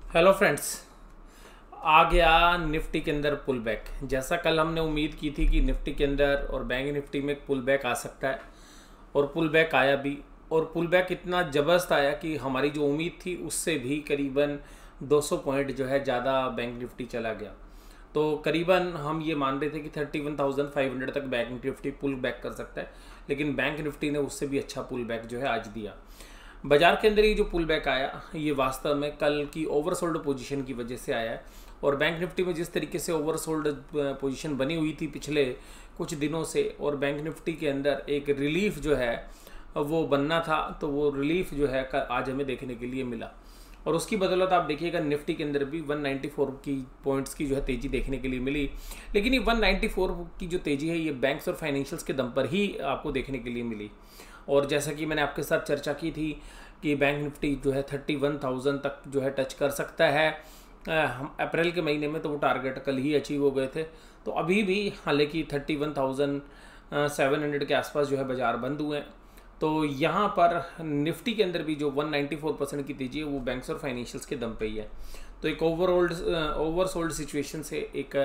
Hello friends. आ गया Nifty के अंदर पुल बैक। जैसा कल हमने उम्मीद की थी कि निफ्टी के अंदर और बैंक निफ्टी में पुल बैक आ सकता है और पुल बैक आया भी। और पुल बैक इतना ज़बरदस्त आया कि हमारी जो उम्मीद थी उससे भी करीबन 200 पॉइंट जो है ज़्यादा बैंक निफ्टी चला गया। तो करीबन हम ये मान रहे थे कि 31,500 तक बैंक निफ्टी पुल बैक कर सकता है, लेकिन बैंक निफ्टी ने उससे भी अच्छा पुल बैक जो है आज दिया। बाजार के अंदर ये जो पुल बैक आया ये वास्तव में कल की ओवरसोल्ड पोजीशन की वजह से आया है। और बैंक निफ्टी में जिस तरीके से ओवरसोल्ड पोजीशन बनी हुई थी पिछले कुछ दिनों से, और बैंक निफ्टी के अंदर एक रिलीफ जो है वो बनना था, तो वो रिलीफ जो है आज हमें देखने के लिए मिला। और उसकी बदौलत आप देखिएगा निफ्टी के अंदर भी 194 की पॉइंट्स की जो है तेज़ी देखने के लिए मिली। लेकिन ये 194 की जो तेज़ी है ये बैंक्स और फाइनेंशियल्स के दम पर ही आपको देखने के लिए मिली। और जैसा कि मैंने आपके साथ चर्चा की थी कि बैंक निफ्टी जो है 31,000 तक जो है टच कर सकता है। हम अप्रैल के महीने में तो वो टारगेट कल ही अचीव हो गए थे। तो अभी भी हालांकि 31,700 के आसपास जो है बाजार बंद हुए हैं। तो यहाँ पर निफ्टी के अंदर भी जो 194% की तेज़ी है वो बैंक्स और फाइनेंशियल्स के दम पे ही है। तो एक ओवरसोल्ड सिचुएशन से एक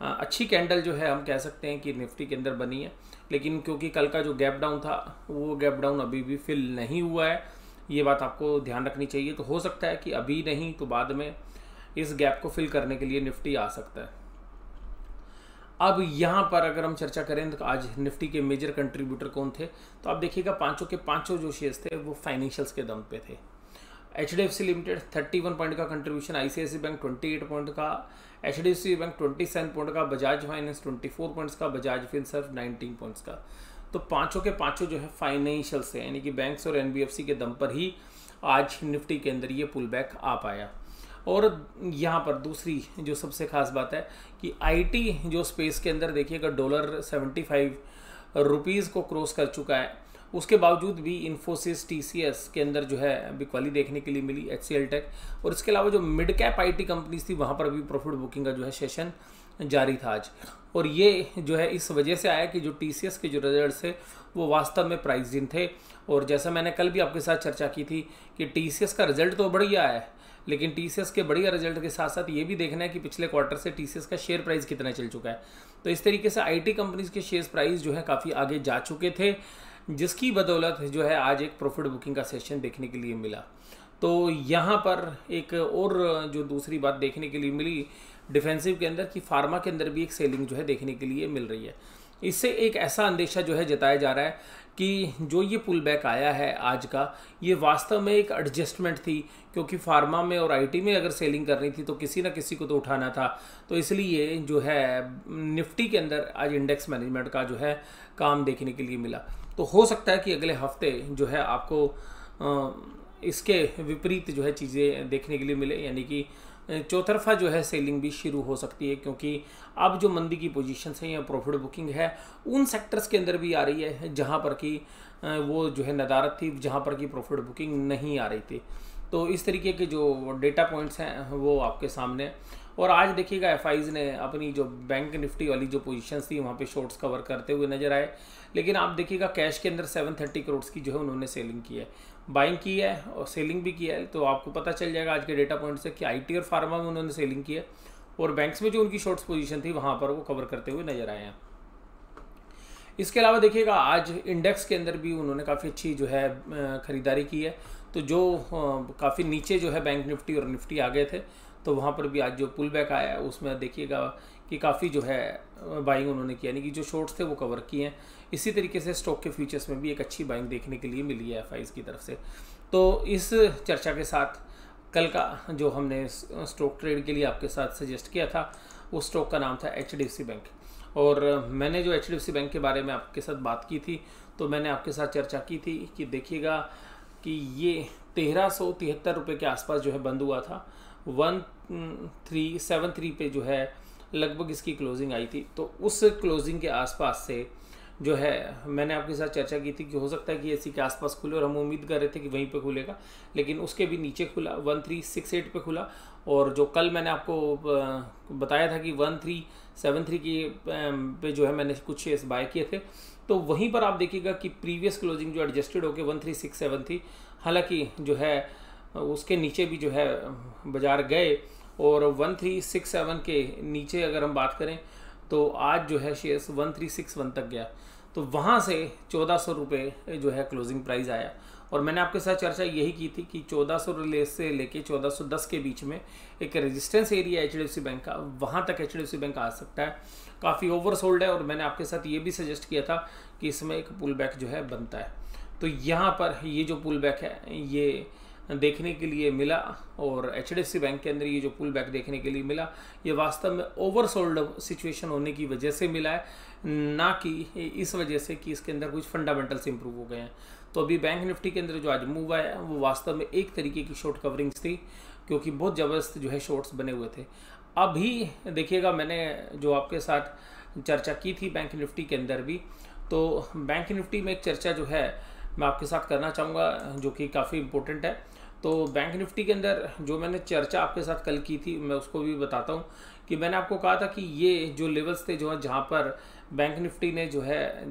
अच्छी कैंडल जो है हम कह सकते हैं कि निफ्टी के अंदर बनी है। लेकिन क्योंकि कल का जो गैप डाउन था वो गैप डाउन अभी भी फिल नहीं हुआ है, ये बात आपको ध्यान रखनी चाहिए। तो हो सकता है कि अभी नहीं तो बाद में इस गैप को फिल करने के लिए निफ्टी आ सकता है। अब यहाँ पर अगर हम चर्चा करें तो आज निफ्टी के मेजर कंट्रीब्यूटर कौन थे, तो आप देखिएगा पांचों के पांचों जो शेयर्स थे वो फाइनेंशियल्स के दम पे थे। HDFC लिमिटेड 31 पॉइंट का कंट्रीब्यूशन, ICICI बैंक 28 पॉइंट का, HDFC बैंक 27 पॉइंट का, बजाज फाइनेंस 24 पॉइंट्स का, बजाज फिनसर्व 19 पॉइंट्स का। तो पांचों के पांचों जो है फाइनेंशियल से यानी कि बैंक्स और NBFC के दम पर ही आज निफ्टी के अंदर ये पुल बैक आ पाया। और यहाँ पर दूसरी जो सबसे खास बात है कि IT जो स्पेस के अंदर देखिएगा डॉलर 75 रुपीज़ को क्रॉस कर चुका है। उसके बावजूद भी इन्फोसिस TCS के अंदर जो है बिकवाली देखने के लिए मिली, HCL टेक। और इसके अलावा जो मिड कैप IT कंपनीज थी वहाँ पर भी प्रॉफिट बुकिंग का जो है सेशन जारी था आज। और ये जो है इस वजह से आया कि जो TCS के जो रिजल्ट्स थे वो वास्तव में प्राइस इन थे। और जैसा मैंने कल भी आपके साथ चर्चा की थी कि TCS का रिजल्ट तो बढ़िया है, लेकिन TCS के बढ़िया रिजल्ट के साथ साथ ये भी देखना है कि पिछले क्वार्टर से TCS का शेयर प्राइस कितना चल चुका है। तो इस तरीके से IT कंपनीज के शेयर प्राइस जो है काफ़ी आगे जा चुके थे, जिसकी बदौलत जो है आज एक प्रॉफिट बुकिंग का सेशन देखने के लिए मिला। तो यहाँ पर एक और जो दूसरी बात देखने के लिए मिली डिफेंसिव के अंदर कि फार्मा के अंदर भी एक सेलिंग जो है देखने के लिए मिल रही है। इससे एक ऐसा अंदेशा जो है जताया जा रहा है कि जो ये पुल बैक आया है आज का, ये वास्तव में एक एडजस्टमेंट थी, क्योंकि फार्मा में और IT में अगर सेलिंग करनी थी तो किसी ना किसी को तो उठाना था। तो इसलिए जो है निफ्टी के अंदर आज इंडेक्स मैनेजमेंट का जो है काम देखने के लिए मिला। तो हो सकता है कि अगले हफ्ते जो है आपको इसके विपरीत जो है चीज़ें देखने के लिए मिले, यानी कि चौतरफा जो है सेलिंग भी शुरू हो सकती है। क्योंकि अब जो मंदी की पोजीशन है या प्रॉफिट बुकिंग है उन सेक्टर्स के अंदर भी आ रही है जहां पर कि वो जो है नदारत थी, जहां पर कि प्रॉफिट बुकिंग नहीं आ रही थी। तो इस तरीके के जो डेटा पॉइंट्स हैं वो आपके सामने। और आज देखिएगा FIs ने अपनी जो बैंक निफ्टी वाली जो पोजीशंस थी वहाँ पे शॉर्ट्स कवर करते हुए नजर आए। लेकिन आप देखिएगा कैश के अंदर 730 करोड़ की जो है उन्होंने सेलिंग की है, बाइंग की है और सेलिंग भी की है। तो आपको पता चल जाएगा आज के डेटा पॉइंट से कि IT और फार्मा में उन्होंने सेलिंग की है और बैंक्स में जो उनकी शॉर्ट्स पोजीशन थी वहाँ पर वो कवर करते हुए नजर आए हैं। इसके अलावा देखिएगा आज इंडेक्स के अंदर भी उन्होंने काफ़ी अच्छी जो है खरीदारी की है। तो जो काफ़ी नीचे जो है बैंक निफ्टी और निफ्टी आ गए थे, तो वहाँ पर भी आज जो पुल बैक आया है उसमें देखिएगा कि काफ़ी जो है बाइंग उन्होंने किया, यानी कि जो शॉर्ट्स थे वो कवर किए हैं। इसी तरीके से स्टॉक के फ्यूचर्स में भी एक अच्छी बाइंग देखने के लिए मिली है FIs की तरफ से। तो इस चर्चा के साथ कल का जो हमने स्टॉक ट्रेड के लिए आपके साथ सजेस्ट किया था उस स्टॉक का नाम था HDFC बैंक। और मैंने जो HDFC बैंक के बारे में आपके साथ बात की थी तो मैंने आपके साथ चर्चा की थी कि देखिएगा कि ये 1373 रुपये के आसपास जो है बंद हुआ था। 1373 पे जो है लगभग इसकी क्लोजिंग आई थी। तो उस क्लोजिंग के आसपास से जो है मैंने आपके साथ चर्चा की थी कि हो सकता है कि इसी के आसपास खुले, और हम उम्मीद कर रहे थे कि वहीं पे खुलेगा, लेकिन उसके भी नीचे खुला, 1368 पे खुला। और जो कल मैंने आपको बताया था कि 1373 की पे जो है मैंने कुछ शेयर्स बाय किए थे, तो वहीं पर आप देखिएगा कि प्रीवियस क्लोजिंग जो एडजस्टेड होकर 1367 थी। हालांकि जो है उसके नीचे भी जो है बाजार गए और 1367 के नीचे अगर हम बात करें तो आज जो है शेयर्स 1361 तक गया। तो वहाँ से 1400 रुपये जो है क्लोजिंग प्राइस आया। और मैंने आपके साथ चर्चा यही की थी कि 1400 से लेके 1410 के बीच में एक रेजिस्टेंस एरिया HDFC बैंक का, वहाँ तक HDFC बैंक आ सकता है। काफ़ी ओवरसोल्ड है और मैंने आपके साथ ये भी सजेस्ट किया था कि इसमें एक पुल बैक जो है बनता है। तो यहाँ पर ये जो पुल बैक है ये देखने के लिए मिला और HDFC बैंक के अंदर ये जो पुल बैक देखने के लिए मिला ये वास्तव में ओवरसोल्ड सिचुएशन होने की वजह से मिला है, ना कि इस वजह से कि इसके अंदर कुछ फंडामेंटल्स इंप्रूव हो गए हैं। तो अभी बैंक निफ्टी के अंदर जो आज मूव आया है वो वास्तव में एक तरीके की शॉर्ट कवरिंग्स थी, क्योंकि बहुत ज़बरदस्त जो है शॉर्ट्स बने हुए थे। अभी देखिएगा, मैंने जो आपके साथ चर्चा की थी बैंक निफ्टी के अंदर भी, तो बैंक निफ्टी में एक चर्चा जो है मैं आपके साथ करना चाहूँगा जो कि काफ़ी इम्पोर्टेंट है। तो बैंक निफ्टी के अंदर जो मैंने चर्चा आपके साथ कल की थी मैं उसको भी बताता हूँ कि मैंने आपको कहा था कि ये जो लेवल्स थे जो है जहाँ पर बैंक निफ्टी ने जो है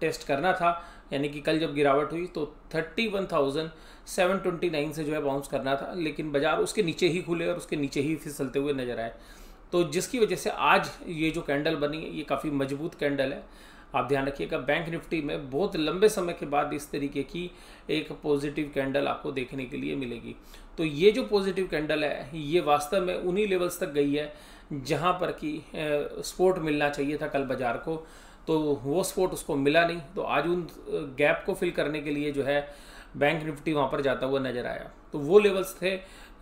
टेस्ट करना था, यानी कि कल जब गिरावट हुई तो 31,729 से जो है बाउंस करना था, लेकिन बाजार उसके नीचे ही खुले और उसके नीचे ही फिसलते हुए नजर आए। तो जिसकी वजह से आज ये जो कैंडल बनी है ये काफ़ी मजबूत कैंडल है। आप ध्यान रखिएगा, बैंक निफ्टी में बहुत लंबे समय के बाद इस तरीके की एक पॉजिटिव कैंडल आपको देखने के लिए मिलेगी। तो ये जो पॉजिटिव कैंडल है ये वास्तव में उन्हीं लेवल्स तक गई है जहां पर कि सपोर्ट मिलना चाहिए था कल बाजार को, तो वो सपोर्ट उसको मिला नहीं। तो आज उन गैप को फिल करने के लिए जो है बैंक निफ्टी वहां पर जाता हुआ नजर आया। तो वो लेवल्स थे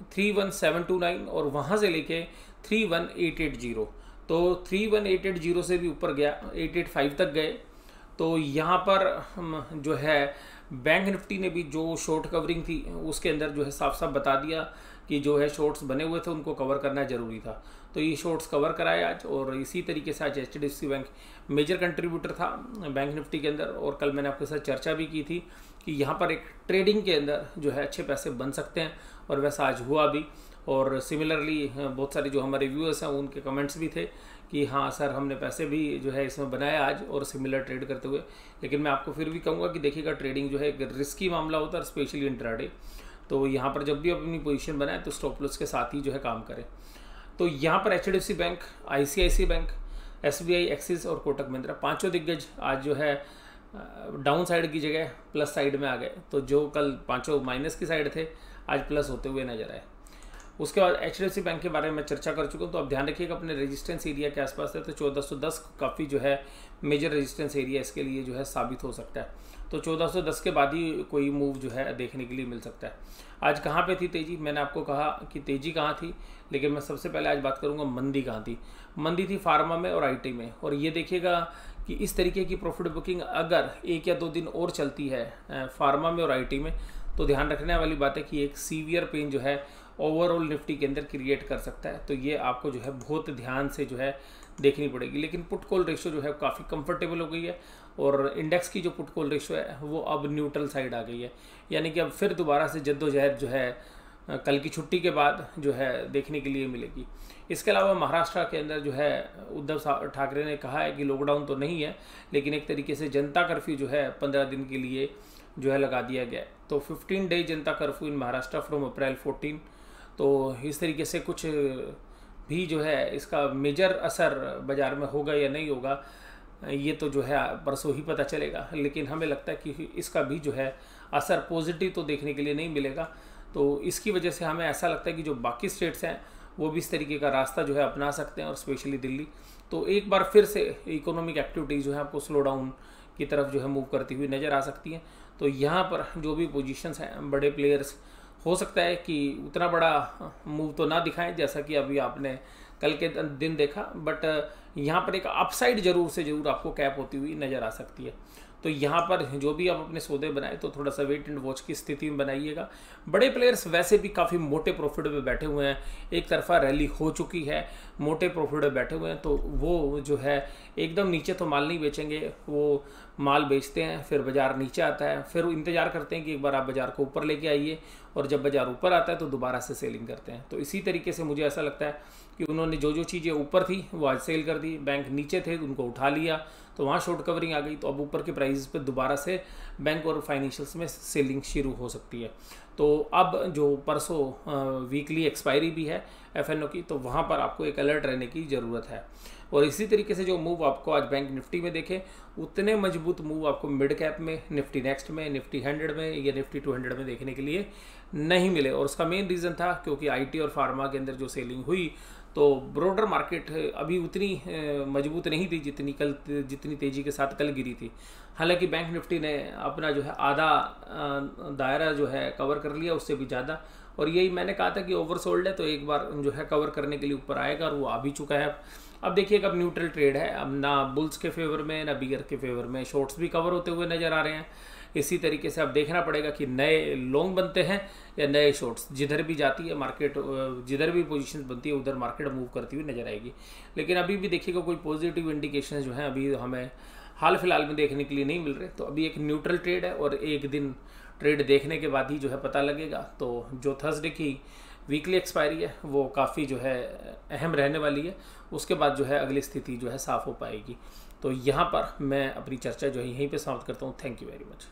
31,729 और वहां से लेके 31,880। तो 31,880 से भी ऊपर गया, 885 तक गए। तो यहाँ पर जो है बैंक निफ्टी ने भी जो शॉर्ट कवरिंग थी उसके अंदर जो है साफ साफ बता दिया कि जो है शॉर्ट्स बने हुए थे उनको कवर करना जरूरी था। तो ये शॉर्ट्स कवर कराए आज, और इसी तरीके से आज HDFC बैंक मेजर कंट्रीब्यूटर था बैंक निफ्टी के अंदर। और कल मैंने आपके साथ चर्चा भी की थी कि यहाँ पर एक ट्रेडिंग के अंदर जो है अच्छे पैसे बन सकते हैं, और वैसा आज हुआ भी। और सिमिलरली बहुत सारे जो हमारे व्यूअर्स हैं उनके कमेंट्स भी थे कि हाँ सर हमने पैसे भी जो है इसमें बनाया आज और सिमिलर ट्रेड करते हुए। लेकिन मैं आपको फिर भी कहूँगा कि देखिएगा, ट्रेडिंग जो है एक रिस्की मामला होता है, स्पेशली इंट्राडे। तो यहाँ पर जब भी अपनी पोजीशन बनाए तो स्टॉप लॉस के साथ ही जो है काम करें। तो यहाँ पर HDFC bank, ICICI bank, SBI, axis और कोटक महिंद्रा पांचों दिग्गज आज जो है डाउन साइड की जगह प्लस साइड में आ गए। तो जो कल पांचों माइनस की साइड थे आज प्लस होते हुए नजर आए। उसके बाद HDFC बैंक के बारे में चर्चा कर चुका हूँ। तो अब ध्यान रखिएगा अपने रेजिस्टेंस एरिया के आसपास है, तो 1410 काफ़ी जो है मेजर रेजिस्टेंस एरिया इसके लिए जो है साबित हो सकता है। तो 1410 के बाद ही कोई मूव जो है देखने के लिए मिल सकता है। आज कहाँ पे थी तेज़ी, मैंने आपको कहा कि तेज़ी कहाँ थी, लेकिन मैं सबसे पहले आज बात करूँगा मंदी कहाँ थी। मंदी थी फार्मा में और IT में। और ये देखिएगा कि इस तरीके की प्रॉफिट बुकिंग अगर 1 या 2 दिन और चलती है फार्मा में और IT में, तो ध्यान रखने वाली बात है कि एक सीवियर पेन जो है ओवरऑल निफ्टी के अंदर क्रिएट कर सकता है। तो ये आपको जो है बहुत ध्यान से जो है देखनी पड़ेगी। लेकिन पुट कॉल रेशियो जो है काफ़ी कंफर्टेबल हो गई है, और इंडेक्स की जो पुट कॉल रेशियो है वो अब न्यूट्रल साइड आ गई है, यानी कि अब फिर दोबारा से जद्दोजहद जो है कल की छुट्टी के बाद जो है देखने के लिए मिलेगी। इसके अलावा महाराष्ट्र के अंदर जो है उद्धव ठाकरे ने कहा है कि लॉकडाउन तो नहीं है, लेकिन एक तरीके से जनता कर्फ्यू जो है 15 दिन के लिए जो है लगा दिया गया है। तो 15 day Janata curfew in Maharashtra from April 14। तो इस तरीके से कुछ भी जो है इसका मेजर असर बाजार में होगा या नहीं होगा ये तो जो है परसों ही पता चलेगा। लेकिन हमें लगता है कि इसका भी जो है असर पॉजिटिव तो देखने के लिए नहीं मिलेगा। तो इसकी वजह से हमें ऐसा लगता है कि जो बाकी स्टेट्स हैं वो भी इस तरीके का रास्ता जो है अपना सकते हैं, और स्पेशली दिल्ली। तो एक बार फिर से इकोनॉमिक एक्टिविटीज़ जो है आपको स्लो डाउन की तरफ जो है मूव करती हुई नज़र आ सकती हैं। तो यहाँ पर जो भी पोजीशंस हैं बड़े प्लेयर्स हो सकता है कि उतना बड़ा मूव तो ना दिखाएं जैसा कि अभी आपने कल के दिन देखा, बट यहाँ पर एक अपसाइड जरूर से जरूर आपको कैप होती हुई नज़र आ सकती है। तो यहाँ पर जो भी आप अपने सौदे बनाए तो थोड़ा सा वेट एंड वॉच की स्थिति में बनाइएगा। बड़े प्लेयर्स वैसे भी काफ़ी मोटे प्रॉफिट में बैठे हुए हैं, एक तरफा रैली हो चुकी है, मोटे प्रॉफिट में बैठे हुए हैं। तो वो जो है एकदम नीचे तो माल नहीं बेचेंगे, वो माल बेचते हैं, फिर बाजार नीचे आता है, फिर इंतजार करते हैं कि एक बार आप बाजार को ऊपर लेके आइए, और जब बाजार ऊपर आता है तो दोबारा से सेलिंग करते हैं। तो इसी तरीके से मुझे ऐसा लगता है कि उन्होंने जो जो चीज़ें ऊपर थी वो आज सेल कर दी, बैंक नीचे थे उनको उठा लिया, तो वहाँ शॉर्ट कवरिंग आ गई। तो अब ऊपर के प्राइस पे दोबारा से बैंक और फाइनेंशियल्स में सेलिंग शुरू हो सकती है। तो तो अब जो परसों वीकली एक्सपायरी भी है FNO की, तो वहाँ पर आपको एक अलर्ट रहने की ज़रूरत है। और इसी तरीके से जो मूव आपको आज बैंक निफ्टी में देखे, उतने मजबूत मूव आपको मिड कैप में, निफ्टी नेक्स्ट में, निफ्टी 100 में या निफ्टी 200 में देखने के लिए नहीं मिले। और उसका मेन रीज़न था क्योंकि IT और फार्मा के अंदर जो सेलिंग हुई, तो ब्रॉडर मार्केट अभी उतनी मजबूत नहीं थी जितनी तेज़ी के साथ कल गिरी थी। हालांकि बैंक निफ्टी ने अपना जो है आधा दायरा जो है कवर कर लिया, उससे भी ज़्यादा। और यही मैंने कहा था कि ओवरसोल्ड है, तो एक बार जो है कवर करने के लिए ऊपर आएगा, और वो आ भी चुका है। अब देखिए अब न्यूट्रल ट्रेड है, अब ना बुल्स के फेवर में ना बिगर के फेवर में, शॉर्ट्स भी कवर होते हुए नज़र आ रहे हैं। इसी तरीके से अब देखना पड़ेगा कि नए लॉन्ग बनते हैं या नए शॉर्ट्स। जिधर भी जाती है मार्केट, जिधर भी पोजीशन बनती है उधर मार्केट मूव करती हुई नजर आएगी। लेकिन अभी भी देखिएगा कोई पॉजिटिव इंडिकेशन जो है अभी हमें हाल फिलहाल में देखने के लिए नहीं मिल रहे। तो अभी एक न्यूट्रल ट्रेड है, और एक दिन ट्रेड देखने के बाद ही जो है पता लगेगा। तो जो थर्सडे की वीकली एक्सपायरी है वो काफ़ी जो है अहम रहने वाली है, उसके बाद जो है अगली स्थिति जो है साफ़ हो पाएगी। तो यहाँ पर मैं अपनी चर्चा जो है यहीं पे समाप्त करता हूँ। Thank you very much.